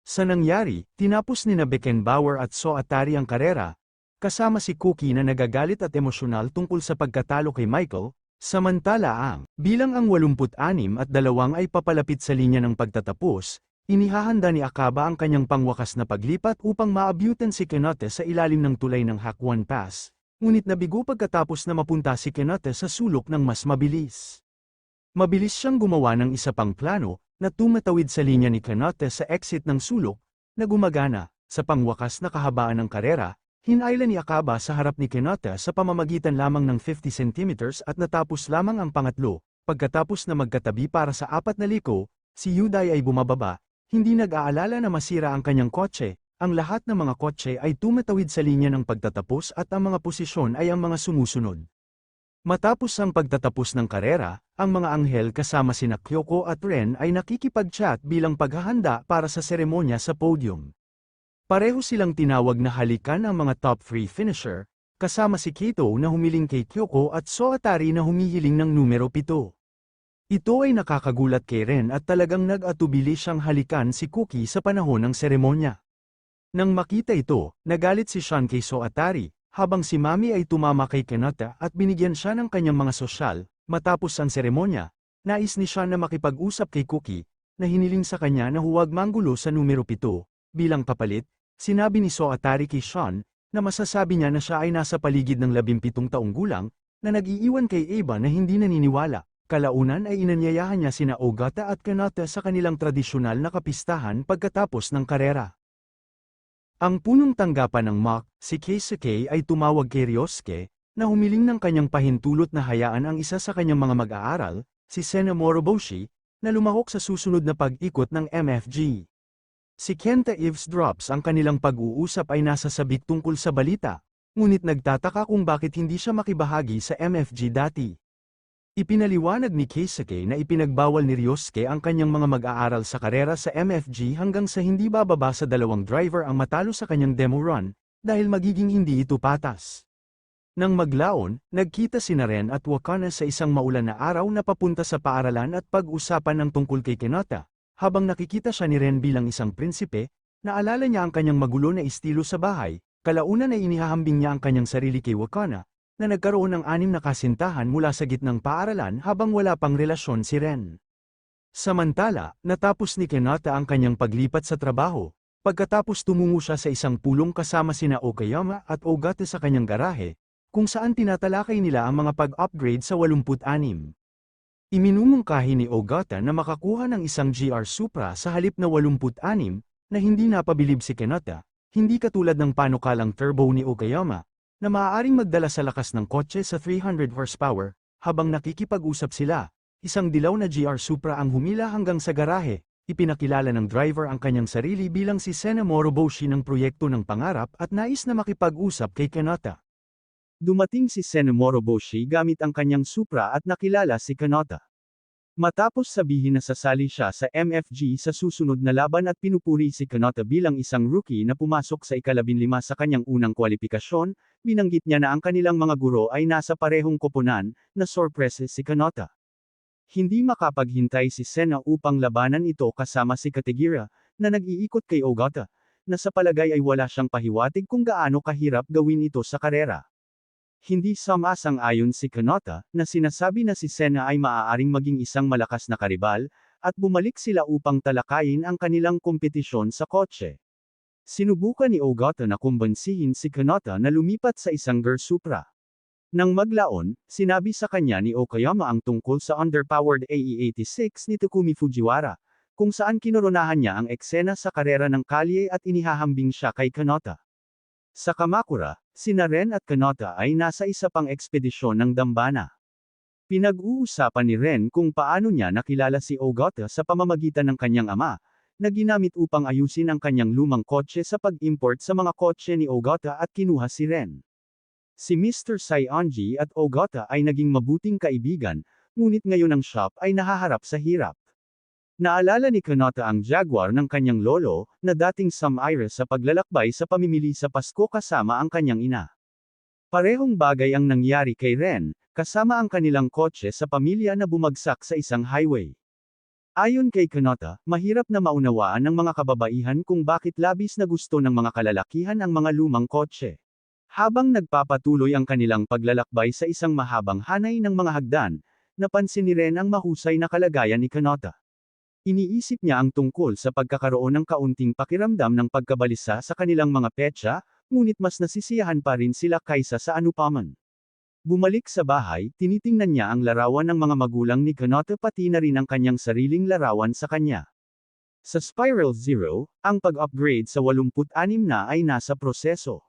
Sa nangyari, tinapos ni na Beckenbauer at So Atari ang karera, kasama si Cookie na nagagalit at emosyonal tungkol sa pagkatalo kay Michael, samantala bilang ang 86 at 2 ay papalapit sa linya ng pagtatapos, inihahanda ni Akaba ang kanyang pangwakas na paglipat upang maabyutan si Kenote sa ilalim ng tulay ng Hakwan Pass, ngunit nabigo pagkatapos na mapunta si Kenote sa sulok ng mas mabilis. Mabilis siyang gumawa ng isa pang plano, na tumatawid sa linya ni Kenote sa exit ng sulok, na gumagana, sa pangwakas na kahabaan ng karera, hinailan ni Akaba sa harap ni Kenote sa pamamagitan lamang ng 50 cm at natapos lamang ang pangatlo. Pagkatapos na magkatabi para sa 4 na liko, si Yuday ay bumababa, hindi nag-aalala na masira ang kanyang kotse, ang lahat ng mga kotse ay tumatawid sa linya ng pagtatapos at ang mga posisyon ay ang mga sumusunod. Matapos ang pagtatapos ng karera, ang mga anghel kasama sina Kyoko at Ren ay nakikipag-chat bilang paghahanda para sa seremonya sa podium. Pareho silang tinawag na halikan ang mga top 3 finisher, kasama si Kato na humiling kay Kyoko at So Atari na humihiling ng numero 7. Ito ay nakakagulat kay Ren at talagang nag-atubili siyang halikan si Cookie sa panahon ng seremonya. Nang makita ito, nagalit si Sean kay So Atari, habang si Mami ay tumama kay Kenote at binigyan siya ng kanyang mga sosyal. Matapos ang seremonya, nais ni Sean na makipag-usap kay Cookie, na hiniling sa kanya na huwag manggulo sa numero 7. Bilang kapalit, sinabi ni So Atari kay Sean, na masasabi niya na siya ay nasa paligid ng 17 taong gulang, na nag-iiwan kay Eva na hindi naniniwala. Kalaunan ay inanyayahan niya sina Ogata at Kenote sa kanilang tradisyonal na kapistahan pagkatapos ng karera. Ang punong tanggapan ng Mach, si Keisuke ay tumawag kay Ryosuke, na humiling ng kanyang pahintulot na hayaan ang isa sa kanyang mga mag-aaral, si Sena Moroboshi, na lumahok sa susunod na pag-ikot ng MFG. Si Kenta eavesdrops ang kanilang pag-uusap ay nasa sabik tungkol sa balita, ngunit nagtataka kung bakit hindi siya makibahagi sa MFG dati. Ipinaliwanag ni Keisuke na ipinagbawal ni Ryosuke ang kanyang mga mag-aaral sa karera sa MFG hanggang sa hindi bababa sa 2 driver ang matalo sa kanyang demo run, dahil magiging hindi ito patas. Nang maglaon, nagkita sina Ren at Wakana sa isang maulan na araw na papunta sa paaralan at pag-usapan ng tungkol kay Kenote. Habang nakikita siya ni Ren bilang isang prinsipe, naalala niya ang kanyang magulo na estilo sa bahay, kalaunan ay inihahambing niya ang kanyang sarili kay Wakana, na nagkaroon ng 6 na kasintahan mula sa gitnang paaralan habang wala pang relasyon si Ren. Samantala, natapos ni Kenote ang kanyang paglipat sa trabaho, pagkatapos tumungo siya sa isang pulong kasama sina Okayama at Ogata sa kanyang garahe, kung saan tinatalakay nila ang mga pag-upgrade sa 86. Iminumungkahi ni Ogata na makakuha ng isang GR Supra sa halip na 86, na hindi napabilib si Kenote, hindi katulad ng panukalang turbo ni Okayama, na maaaring magdala sa lakas ng kotse sa 300 horsepower. Habang nakikipag-usap sila, isang dilaw na GR Supra ang humila hanggang sa garahe. Ipinakilala ng driver ang kanyang sarili bilang si Sena Moroboshi ng proyekto ng pangarap at nais na makipag-usap kay Kenote. Dumating si Sena Moroboshi gamit ang kanyang Supra at nakilala si Kenote. Matapos sabihin na sasali siya sa MFG sa susunod na laban at pinupuri si Kenote bilang isang rookie na pumasok sa ika-15 sa kanyang unang kwalifikasyon, binanggit niya na ang kanilang mga guro ay nasa parehong koponan, na sorpresa si Kenote. Hindi makapaghintay si Sena upang labanan ito kasama si Kategira, na nag-iikot kay Ogata, na sa palagay ay wala siyang pahiwatig kung gaano kahirap gawin ito sa karera. Hindi sumasang-ayon si Kenote, na sinasabi na si Sena ay maaaring maging isang malakas na karibal, at bumalik sila upang talakayin ang kanilang kompetisyon sa kotse. Sinubukan ni Ogata na kumbansihin si Kenote na lumipat sa isang GR Supra. Nang maglaon, sinabi sa kanya ni Okayama ang tungkol sa underpowered AE86 ni Takumi Fujiwara, kung saan kinoronahan niya ang eksena sa karera ng kalye at inihahambing siya kay Kenote. Sa Kamakura, sina Ren at Kenote ay nasa isa pang ekspedisyon ng dambana. Pinag-uusapan ni Ren kung paano niya nakilala si Ogata sa pamamagitan ng kanyang ama, na ginamit upang ayusin ang kanyang lumang kotse sa pag-import sa mga kotse ni Ogata at kinuha si Ren. Si Mr. Saionji at Ogata ay naging mabuting kaibigan, ngunit ngayon ang shop ay nahaharap sa hirap. Naalala ni Kenote ang Jaguar ng kanyang lolo, na dating sumire sa paglalakbay sa pamimili sa Pasko kasama ang kanyang ina. Parehong bagay ang nangyari kay Ren, kasama ang kanilang kotse sa pamilya na bumagsak sa isang highway. Ayon kay Kanata, mahirap na maunawaan ng mga kababaihan kung bakit labis na gusto ng mga kalalakihan ang mga lumang kotse. Habang nagpapatuloy ang kanilang paglalakbay sa isang mahabang hanay ng mga hagdan, napansin ni Ren ang mahusay na kalagayan ni Kanata. Iniisip niya ang tungkol sa pagkakaroon ng kaunting pakiramdam ng pagkabalisa sa kanilang mga petsa, ngunit mas nasisiyahan pa rin sila kaysa sa anupaman. Bumalik sa bahay, tinitingnan niya ang larawan ng mga magulang ni Kanata pati na rin ang kanyang sariling larawan sa kanya. Sa Spiral Zero, ang pag-upgrade sa 86 na ay nasa proseso.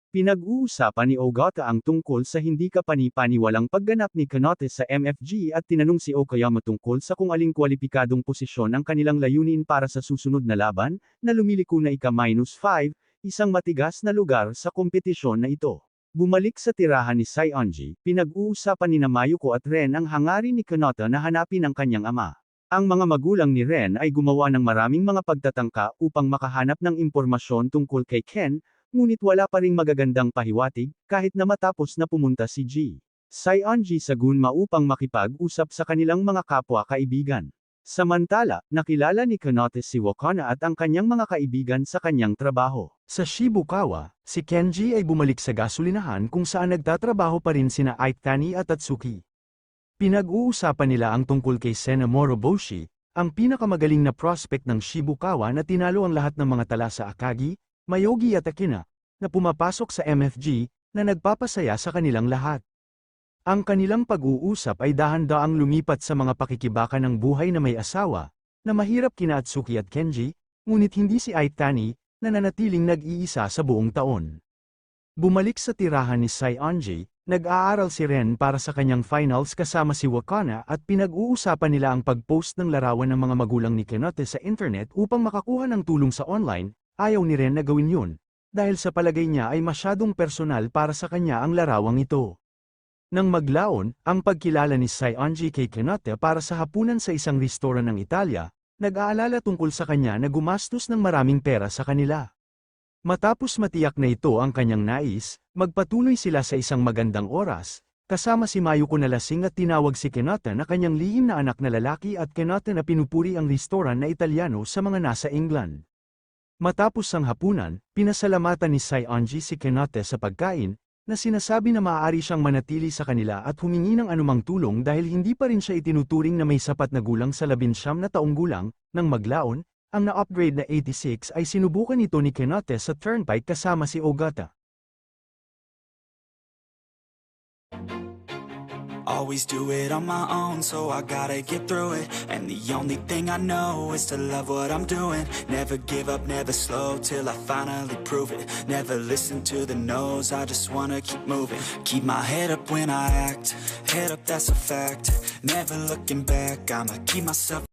Pinag-uusapan ni Ogata ang tungkol sa hindi kapani-paniwalang pagganap ni Kanata sa MFG at tinanong si Okayama tungkol sa kung aling kwalipikadong posisyon ang kanilang layunin para sa susunod na laban, na lumiliko na ika-5, isang matigas na lugar sa kompetisyon na ito. Bumalik sa tirahan ni Saionji, pinag-uusapan ni Mayuko at Ren ang hangarin ni Kanata na hanapin ang kanyang ama. Ang mga magulang ni Ren ay gumawa ng maraming mga pagtatangka upang makahanap ng impormasyon tungkol kay Ken, ngunit wala pa ring magagandang pahiwatig, kahit na matapos na pumunta si G. Saionji sa Gunma upang makipag-usap sa kanilang mga kapwa-kaibigan. Samantala, nakilala ni Kanata si Wakana at ang kanyang mga kaibigan sa kanyang trabaho. Sa Shibukawa, si Kenji ay bumalik sa gasolinahan kung saan nagtatrabaho pa rin sina Aitani at Tatsuki. Pinag-uusapan nila ang tungkol kay Sena Moroboshi, ang pinakamagaling na prospect ng Shibukawa na tinalo ang lahat ng mga tala sa Akagi, Mayogi at Akina, na pumapasok sa MFG, na nagpapasaya sa kanilang lahat. Ang kanilang pag-uusap ay dahan-daang lumipat sa mga pakikibaka ng buhay na may asawa, na mahirap kina Atsuki at Kenji, ngunit hindi si Aitani, na nanatiling nag-iisa sa buong taon. Bumalik sa tirahan ni Saionji, nag-aaral si Ren para sa kanyang finals kasama si Wakana at pinag-uusapan nila ang pag-post ng larawan ng mga magulang ni Kanata sa internet upang makakuha ng tulong sa online. Ayaw ni Ren na gawin yun, dahil sa palagay niya ay masyadong personal para sa kanya ang larawang ito. Nang maglaon, ang pagkilala ni Saionji kay Kanata para sa hapunan sa isang restoran ng Italia, nag-aalala tungkol sa kanya na gumastos ng maraming pera sa kanila. Matapos matiyak na ito ang kanyang nais, magpatuloy sila sa isang magandang oras, kasama si Mayuko na lasing at tinawag si Kanata na kanyang lihim na anak na lalaki at Kanata na pinupuri ang restoran na Italiano sa mga nasa England. Matapos ang hapunan, pinasalamatan ni Saionji si Kanata sa pagkain, na sinasabi na maaari siyang manatili sa kanila at humingi ng anumang tulong dahil hindi pa rin siya itinuturing na may sapat na gulang sa 19 na taong gulang. Nang maglaon, ang na-upgrade na 86 ay sinubukan ito ni Kanata sa Turnpike kasama si Ogata. Always do it on my own, so I gotta get through it. And the only thing I know is to love what I'm doing. Never give up, never slow, till I finally prove it. Never listen to the no's, I just wanna keep moving. Keep my head up when I act, head up, that's a fact. Never looking back, I'ma keep myself